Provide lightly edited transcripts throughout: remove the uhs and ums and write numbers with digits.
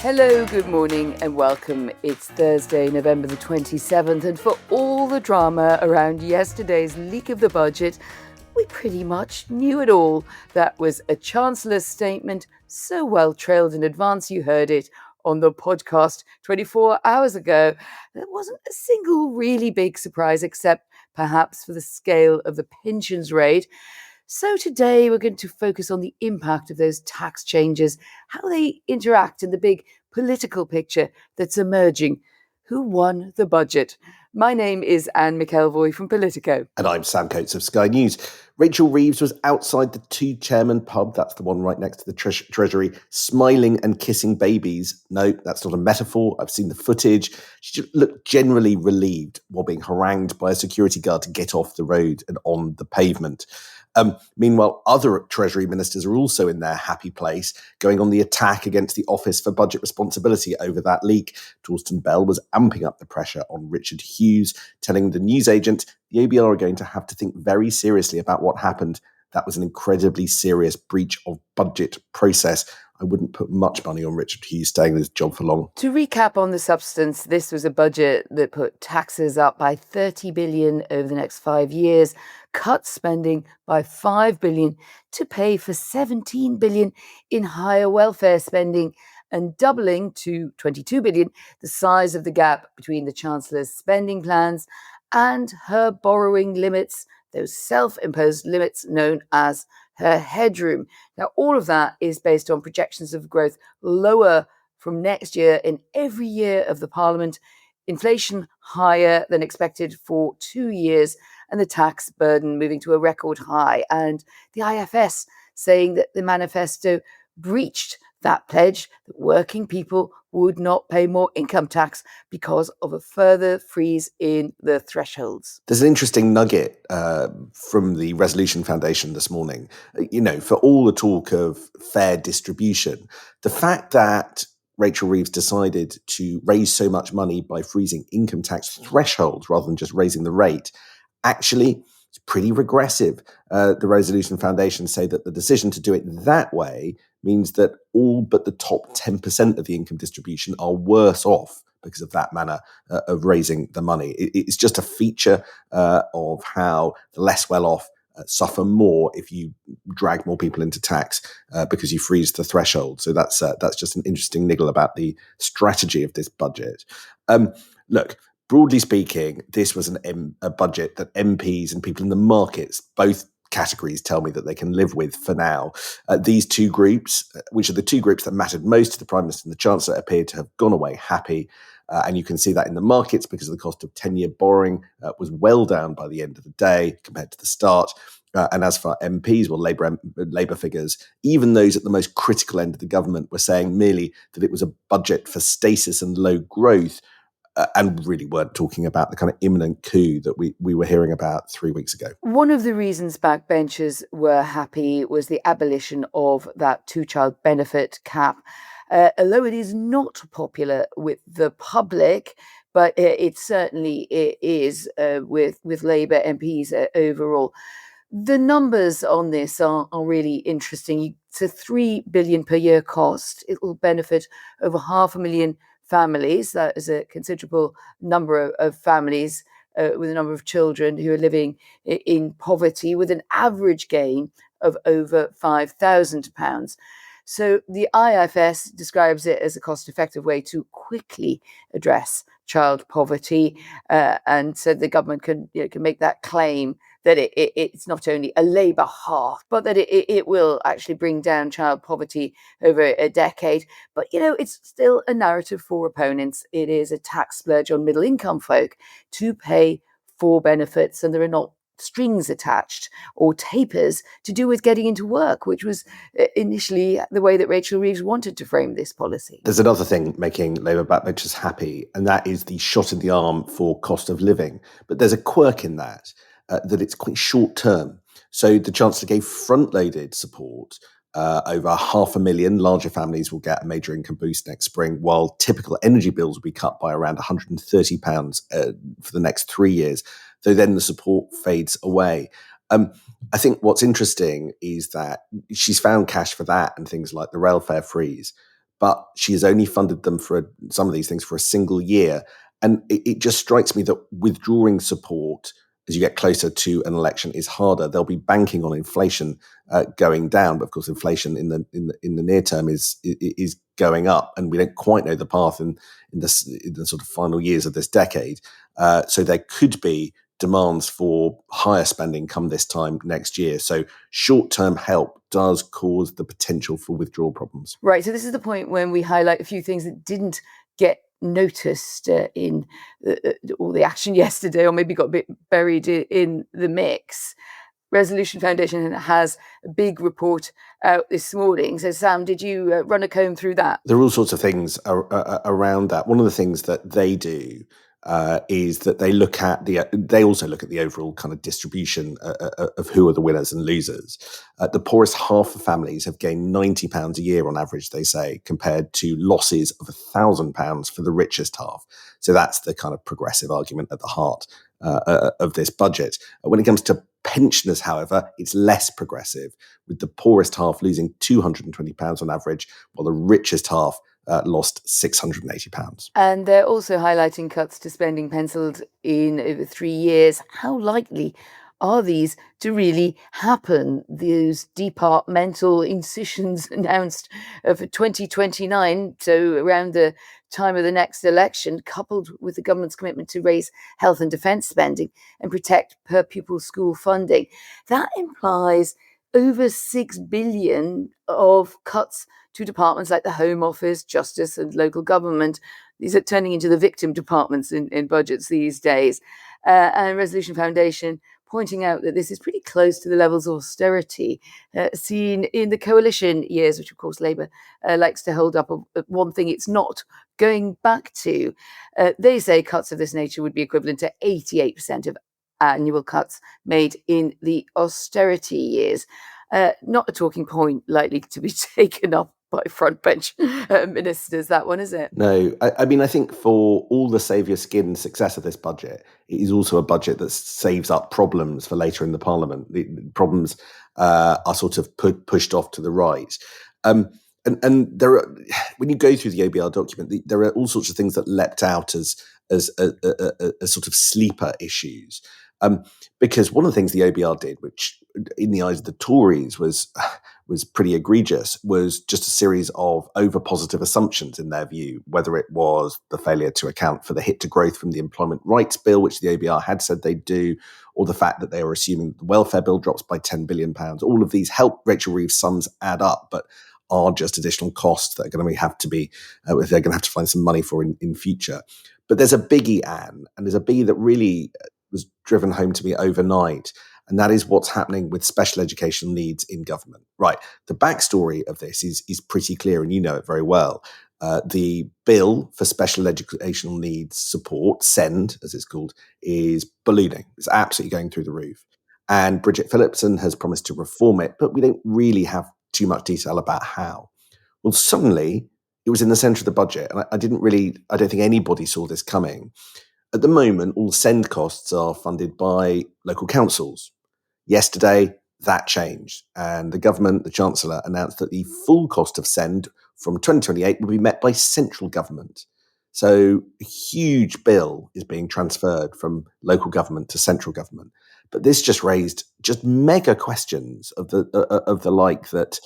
Hello, good morning and welcome. It's Thursday, November the 27th, and for all the drama around yesterday's leak of the budget, we pretty much knew it all. That was a Chancellor's statement so well trailed in advance you heard it on the podcast 24 hours ago. There wasn't a single really big surprise except perhaps for the scale of the pensions raid. So today we're going to focus on the impact of those tax changes, how they interact in the big political picture that's emerging. Who won the budget? My name is Anne McElvoy from Politico. And I'm Sam Coates of Sky News. Rachel Reeves was outside the Two Chairman pub, that's the one right next to the Treasury, smiling and kissing babies. No, that's not a metaphor. I've seen the footage. She just looked generally relieved while being harangued by a security guard to get off the road and on the pavement. Meanwhile, other Treasury ministers are also in their happy place, going on the attack against the Office for Budget Responsibility over that leak. Torsten Bell was amping up the pressure on Richard Hughes, telling the newsagent the OBR are going to have to think very seriously about what happened. That was an incredibly serious breach of budget process. I wouldn't put much money on Richard Hughes staying in his job for long. To recap on the substance, this was a budget that put taxes up by 30 billion over the next 5 years, cut spending by 5 billion to pay for 17 billion in higher welfare spending, and doubling to 22 billion the size of the gap between the Chancellor's spending plans and her borrowing limits, those self-imposed limits known as her headroom. Now, all of that is based on projections of growth lower from next year in every year of the Parliament, inflation higher than expected for 2 years, and the tax burden moving to a record high. And the IFS saying that the manifesto breached that pledge that working people would not pay more income tax because of a further freeze in the thresholds. There's an interesting nugget from the Resolution Foundation this morning. For all the talk of fair distribution, the fact that Rachel Reeves decided to raise so much money by freezing income tax thresholds rather than just raising the rate actually is pretty regressive. The Resolution Foundation say that the decision to do it that way means that all but the top 10% of the income distribution are worse off because of that manner of raising the money. It's just a feature of how the less well-off suffer more if you drag more people into tax because you freeze the threshold. So that's just an interesting niggle about the strategy of this budget. Look, broadly speaking, this was a budget that MPs and people in the markets, both categories, tell me that they can live with for now. These two groups, which are the two groups that mattered most to the Prime Minister and the Chancellor, appear to have gone away happy. And you can see that in the markets because the cost of 10-year borrowing was well down by the end of the day compared to the start. And as for MPs, well, Labour figures, even those at the most critical end of the government, were saying merely that it was a budget for stasis and low growth, and really weren't talking about the kind of imminent coup that we were hearing about 3 weeks ago. One of the reasons backbenchers were happy was the abolition of that two-child benefit cap. Although it is not popular with the public, but it certainly is with Labour MPs overall. The numbers on this are really interesting. It's a 3 billion per year cost. It will benefit over 500,000 families. That is a considerable number of families with a number of children who are living in poverty, with an average gain of over £5,000. So the IFS describes it as a cost-effective way to quickly address child poverty, and so the government can make that claim that it's not only a Labour half, but that it will actually bring down child poverty over a decade. But, it's still a narrative for opponents. It is a tax splurge on middle income folk to pay for benefits, and there are not strings attached or tapers to do with getting into work, which was initially the way that Rachel Reeves wanted to frame this policy. There's another thing making Labour backbenchers happy, and that is the shot in the arm for cost of living. But there's a quirk in that it's quite short term. So the Chancellor gave front-loaded support. Over 500,000 larger families will get a major income boost next spring, while typical energy bills will be cut by around £130 for the next 3 years, though then the support fades away. I think what's interesting is that she's found cash for that and things like the rail fare freeze, but she has only funded them for some of these things for a single year. And it just strikes me that withdrawing support as you get closer to an election is harder. They'll be banking on inflation going down, but of course, inflation in the near term is going up, and we don't quite know the path in the sort of final years of this decade. So there could be demands for higher spending come this time next year. So short-term help does cause the potential for withdrawal problems. Right. So this is the point when we highlight a few things that didn't get noticed in all the action yesterday, or maybe got a bit buried in the mix. Resolution Foundation has a big report out this morning. So, Sam, did you run a comb through that? There are all sorts of things around that. One of the things that they do is that they also look at the overall kind of distribution of who are the winners and losers. The poorest half of families have gained £90 a year on average, they say, compared to losses of £1,000 for the richest half. So that's the kind of progressive argument at the heart of this budget. When it comes to pensioners, however, it's less progressive, with the poorest half losing £220 on average, while the richest half lost £680. And they're also highlighting cuts to spending penciled in over 3 years. How likely are these to really happen? Those departmental incisions announced for 2029, so around the time of the next election, coupled with the government's commitment to raise health and defence spending and protect per pupil school funding, that implies over 6 billion of cuts to departments like the Home Office, Justice and Local Government. These are turning into the victim departments in budgets these days. And Resolution Foundation pointing out that this is pretty close to the levels of austerity seen in the coalition years, which of course Labour likes to hold up one thing it's not going back to. They say cuts of this nature would be equivalent to 88% of annual cuts made in the austerity years. Not a talking point likely to be taken up by frontbench ministers, that one, is it? No, I mean, I think for all the save your skin success of this budget, it is also a budget that saves up problems for later in the Parliament. The problems are sort of pushed off to the right. And there are, when you go through the OBR document, there are all sorts of things that leapt out as sort of sleeper issues. Because one of the things the OBR did, which in the eyes of the Tories was pretty egregious, was just a series of over-positive assumptions in their view, whether it was the failure to account for the hit to growth from the Employment Rights Bill, which the OBR had said they'd do, or the fact that they were assuming the welfare bill drops by £10 billion. All of these help Rachel Reeves' sums add up, but are just additional costs that are going to have to be, they're going to have to find some money for in future. But there's a biggie, Anne, and there's a biggie that really was driven home to me overnight, and that is what's happening with special educational needs in government. Right. The backstory of this is pretty clear, and you know it very well. The bill for special educational needs support, SEND, as it's called, is ballooning. It's absolutely going through the roof. And Bridget Phillipson has promised to reform it, but we don't really have too much detail about how. Well, suddenly it was in the centre of the budget, and I don't think anybody saw this coming. At the moment, all SEND costs are funded by local councils. Yesterday, that changed, and the government, the Chancellor, announced that the full cost of SEND from 2028 will be met by central government. So a huge bill is being transferred from local government to central government. But this just raised mega questions of the like that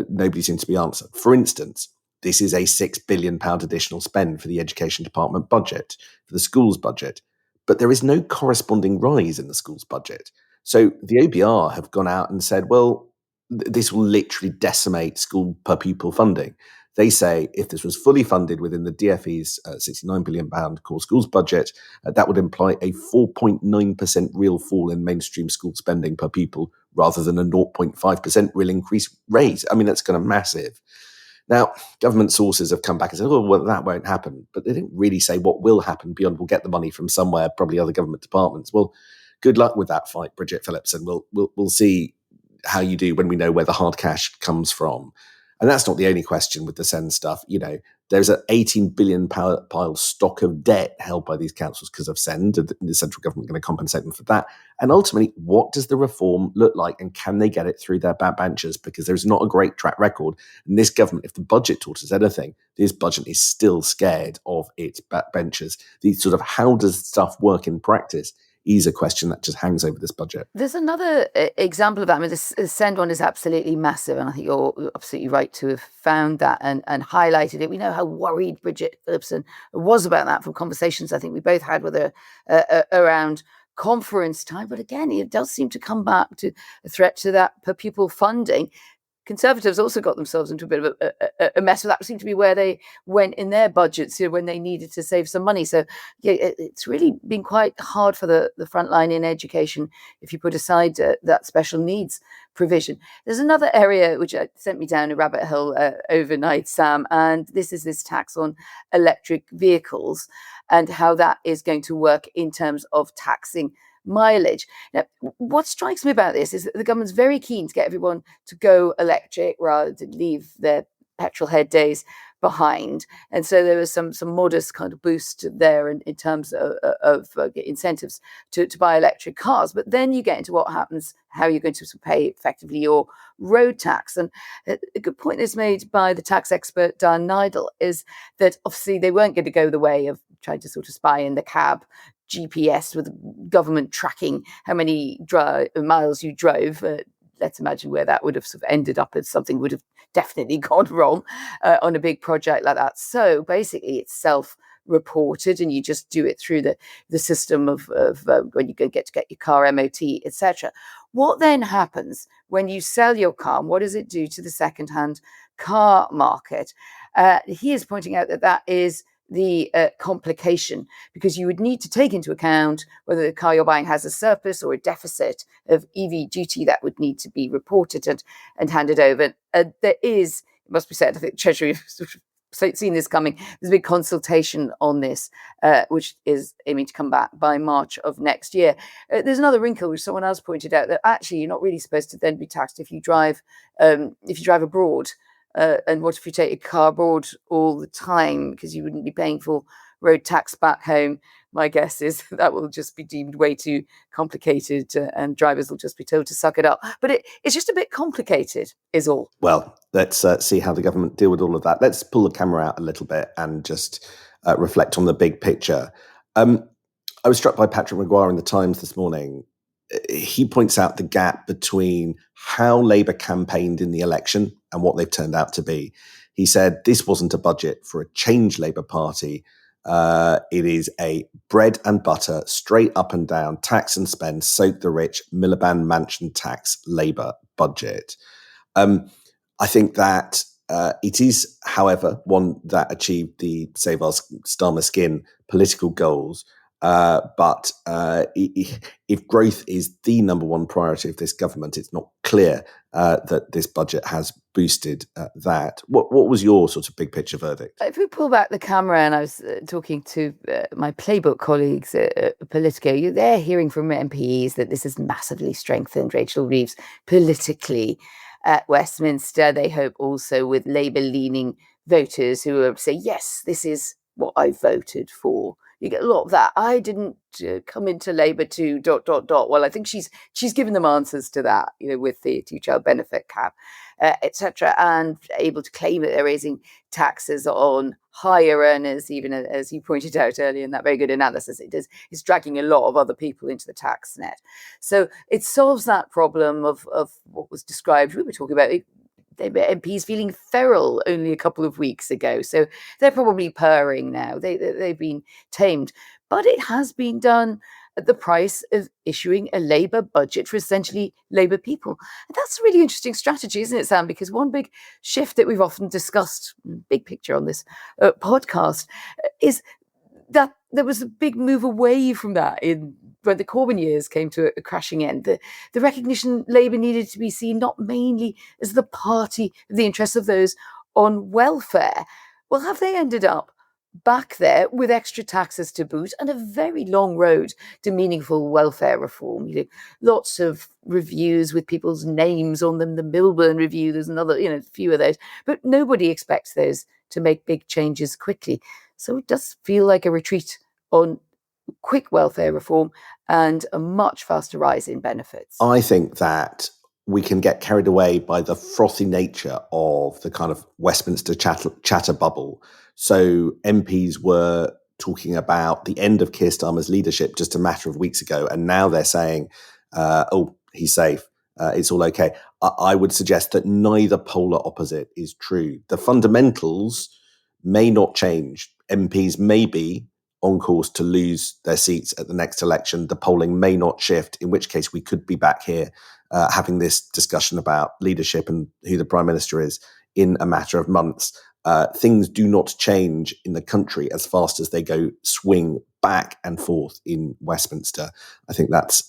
nobody seems to be answered. For instance, this is a £6 billion additional spend for the education department budget, for the schools budget, but there is no corresponding rise in the schools budget. So the OBR have gone out and said, well, this will literally decimate school per pupil funding. They say if this was fully funded within the DfE's £69 billion core schools budget, that would imply a 4.9% real fall in mainstream school spending per pupil rather than a 0.5% real increase rate. I mean, that's kind of massive. Now, government sources have come back and said, oh, well, that won't happen. But they didn't really say what will happen beyond we'll get the money from somewhere, probably other government departments. Well, good luck with that fight, Bridget Phillipson. We'll see how you do when we know where the hard cash comes from. And that's not the only question with the SEND stuff. You know, There's an 18 billion pile stock of debt held by these councils because of Send, and the central government going to compensate them for that. And ultimately, what does the reform look like, and can they get it through their backbenchers? Because there's not a great track record. And this government, if the budget taught us anything, this budget is still scared of its backbenchers. The sort of how does stuff work in practice is a question that just hangs over this budget. There's another example of that. I mean, the Send one is absolutely massive, and I think you're absolutely right to have found that and highlighted it. We know how worried Bridget Phillipson was about that from conversations I think we both had with her around conference time. But again, it does seem to come back to a threat to that per pupil funding. Conservatives also got themselves into a bit of a mess with that. It seemed to be where they went in their budgets, when they needed to save some money. So yeah, it's really been quite hard for the front line in education if you put aside that special needs provision. There's another area which sent me down a rabbit hole overnight, Sam, and this is this tax on electric vehicles and how that is going to work in terms of taxing mileage. Now, what strikes me about this is that the government's very keen to get everyone to go electric rather than leave their petrol head days behind. And so there was some modest kind of boost there in terms of incentives to buy electric cars. But then you get into what happens, how you're going to pay effectively your road tax. And a good point is made by the tax expert Dan Nidal is that obviously they weren't going to go the way of trying to sort of spy in the cab GPS with government tracking how many miles you drove. Let's imagine where that would have sort of ended up if something would have definitely gone wrong on a big project like that. So basically it's self-reported and you just do it through the system of when you get to get your car MOT, etc. What then happens when you sell your car? What does it do to the second-hand car market? He is pointing out that is the complication, because you would need to take into account whether the car you're buying has a surplus or a deficit of EV duty that would need to be reported and handed over. There is, it must be said, I think Treasury sort of seen this coming. There's a big consultation on this, which is aiming to come back by March of next year. There's another wrinkle which someone else pointed out, that actually you're not really supposed to then be taxed if you drive abroad. And what if you take your car abroad all the time, because you wouldn't be paying full road tax back home? My guess is that will just be deemed way too complicated and drivers will just be told to suck it up. But it's just a bit complicated is all. Well, let's see how the government deal with all of that. Let's pull the camera out a little bit and just reflect on the big picture. I was struck by Patrick Maguire in the Times this morning. He points out the gap between how Labour campaigned in the election and what they've turned out to be. He said this wasn't a budget for a change Labour Party. It is a bread and butter, straight up and down, tax and spend, soak the rich, Miliband mansion tax Labour budget. I think that it is, however, one that achieved the Save Our Starmer Skin political goals. But if growth is the number one priority of this government, it's not clear that this budget has boosted that. What was your sort of big picture verdict? If we pull back the camera, and I was talking to my Playbook colleagues at Politico, they're hearing from MPs that this has massively strengthened Rachel Reeves politically at Westminster. They hope also with Labour-leaning voters who will say, yes, this is what I voted for. You get a lot of that. I didn't come into Labour to ... Well, I think she's given them answers to that, with the two-child benefit cap, etc., and able to claim that they're raising taxes on higher earners, even as you pointed out earlier in that very good analysis. It's dragging a lot of other people into the tax net. So it solves that problem of what was described. We were talking about MPs feeling feral only a couple of weeks ago. So they're probably purring now. They've been tamed. But it has been done at the price of issuing a Labour budget for essentially Labour people. And that's a really interesting strategy, isn't it, Sam? Because one big shift that we've often discussed, big picture on this podcast, is that there was a big move away from that when the Corbyn years came to a crashing end. The recognition Labour needed to be seen not mainly as the party of the interests of those on welfare. Well, have they ended up back there with extra taxes to boot and a very long road to meaningful welfare reform? Lots of reviews with people's names on them. The Milburn Review, there's another, few of those, but nobody expects those to make big changes quickly. So it does feel like a retreat on quick welfare reform and a much faster rise in benefits. I think that we can get carried away by the frothy nature of the kind of Westminster chatter bubble. So MPs were talking about the end of Keir Starmer's leadership just a matter of weeks ago, and now they're saying, oh, he's safe. It's all okay. I would suggest that neither polar opposite is true. The fundamentals may not change. MPs may be on course to lose their seats at the next election. The polling may not shift, in which case we could be back here having this discussion about leadership and who the Prime Minister is in a matter of months. Things do not change in the country as fast as they go swing back and forth in Westminster. I think that's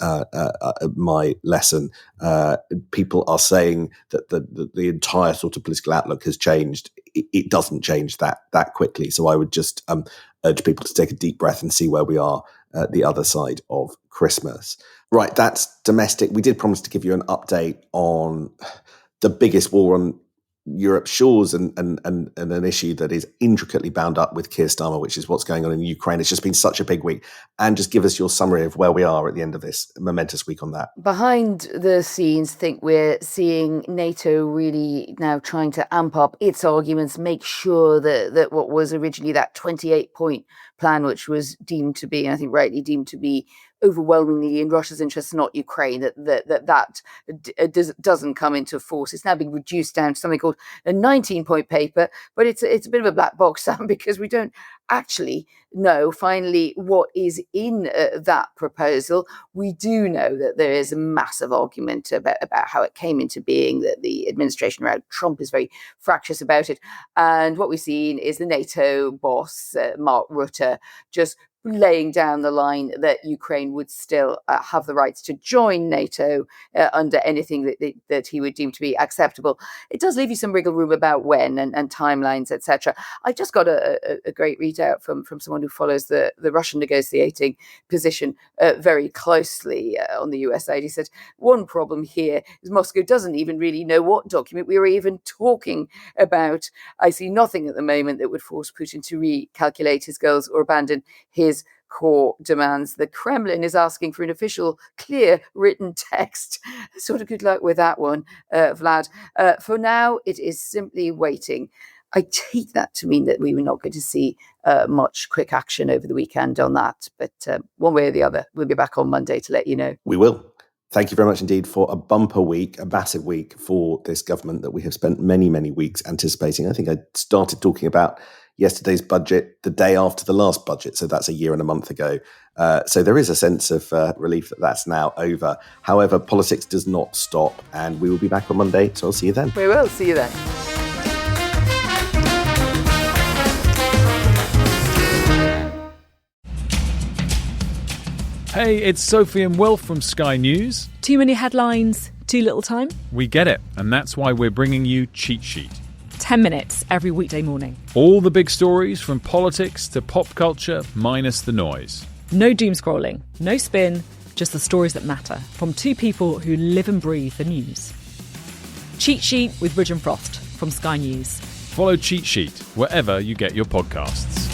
my lesson. People are saying that the entire sort of political outlook has changed. It doesn't change that quickly. So I would just urge people to take a deep breath and see where we are at the other side of Christmas. Right, that's domestic. We did promise to give you an update on the biggest war on Europe's shores and an issue that is intricately bound up with Keir Starmer, which is what's going on in Ukraine. It's just been such a big week. And just give us your summary of where we are at the end of this momentous week on that. Behind the scenes, I think we're seeing NATO really now trying to amp up its arguments, make sure that what was originally that 28-point plan, which was deemed to be, and I think rightly deemed to be, overwhelmingly in Russia's interests, not Ukraine, that doesn't come into force. It's now being reduced down to something called a 19-point paper, but it's a bit of a black box, Sam, because we don't actually know finally what is in that proposal. We do know that there is a massive argument about how it came into being, that the administration around Trump is very fractious about it. And what we've seen is the NATO boss, Mark Rutte, just laying down the line that Ukraine would still have the rights to join NATO under anything that he would deem to be acceptable. It does leave you some wriggle room about when and timelines, etc. I just got a great readout from someone who follows the Russian negotiating position very closely on the US side. He said, one problem here is Moscow doesn't even really know what document we were even talking about. I see nothing at the moment that would force Putin to recalculate his goals or abandon his core demands. The Kremlin is asking for an official, clear written text. Sort of good luck with that one, Vlad. For now, it is simply waiting. I take that to mean that we were not going to see much quick action over the weekend on that. But one way or the other, we'll be back on Monday to let you know. We will. Thank you very much indeed for a bumper week, a massive week for this government that we have spent many, many weeks anticipating. I think I started talking about yesterday's budget the day after the last budget, so that's a year and a month ago. So there is a sense of relief that that's now over. However, politics does not stop, and we will be back on Monday, so I'll see you then. We will. See you then. Hey, it's Sophie and Will from Sky News. Too many headlines, too little time? We get it, and that's why we're bringing you Cheat Sheet. 10 minutes every weekday morning. All the big stories from politics to pop culture, minus the noise. No doom scrolling, no spin, just the stories that matter from two people who live and breathe the news. Cheat Sheet with Ridge and Frost from Sky News. Follow Cheat Sheet wherever you get your podcasts.